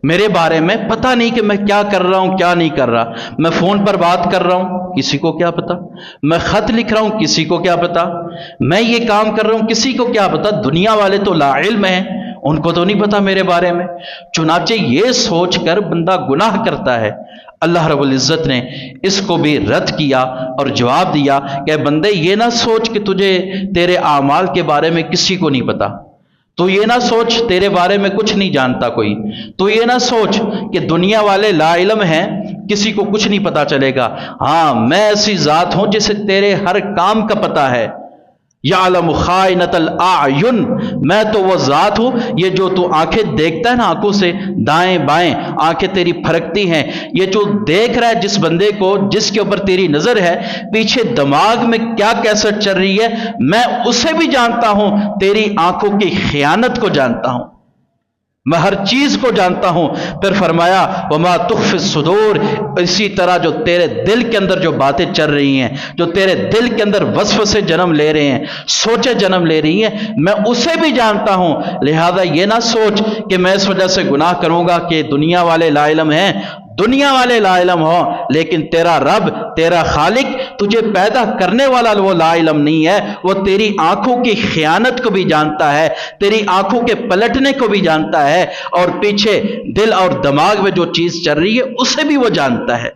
میرے بارے میں پتہ نہیں کہ میں کیا کر رہا ہوں کیا نہیں کر رہا. میں فون پر بات کر رہا ہوں، کسی کو کیا پتا. میں خط لکھ رہا ہوں، کسی کو کیا پتا. میں یہ کام کر رہا ہوں، کسی کو کیا پتا. دنیا والے تو لا علم ہیں، ان کو تو نہیں پتا میرے بارے میں. چنانچہ یہ سوچ کر بندہ گناہ کرتا ہے. اللہ رب العزت نے اس کو بھی رد کیا اور جواب دیا کہ بندے یہ نہ سوچ کہ تجھے تیرے اعمال کے بارے میں کسی کو نہیں پتا. تو یہ نہ سوچ تیرے بارے میں کچھ نہیں جانتا کوئی. تو یہ نہ سوچ کہ دنیا والے لا علم ہیں، کسی کو کچھ نہیں پتا چلے گا. ہاں، میں ایسی ذات ہوں جسے تیرے ہر کام کا پتا ہے. یعلم خائنۃ الاعین، میں تو وہ ذات ہوں یہ جو تو آنکھیں دیکھتا ہے نا، آنکھوں سے دائیں بائیں آنکھیں تیری پھرکتی ہیں. یہ جو دیکھ رہا ہے جس بندے کو، جس کے اوپر تیری نظر ہے، پیچھے دماغ میں کیا کیسٹ چل رہی ہے، میں اسے بھی جانتا ہوں. تیری آنکھوں کی خیانت کو جانتا ہوں، میں ہر چیز کو جانتا ہوں. پھر فرمایا وما تخفی الصدور، اسی طرح جو تیرے دل کے اندر جو باتیں چل رہی ہیں، جو تیرے دل کے اندر وسوسے جنم لے رہے ہیں، سوچے جنم لے رہی ہیں، میں اسے بھی جانتا ہوں. لہذا یہ نہ سوچ کہ میں اس وجہ سے گناہ کروں گا کہ دنیا والے لا علم ہیں. دنیا والے لا علم ہو، لیکن تیرا رب، تیرا خالق، تجھے پیدا کرنے والا وہ لا علم نہیں ہے. وہ تیری آنکھوں کی خیانت کو بھی جانتا ہے، تیری آنکھوں کے پلٹنے کو بھی جانتا ہے، اور پیچھے دل اور دماغ میں جو چیز چل رہی ہے اسے بھی وہ جانتا ہے.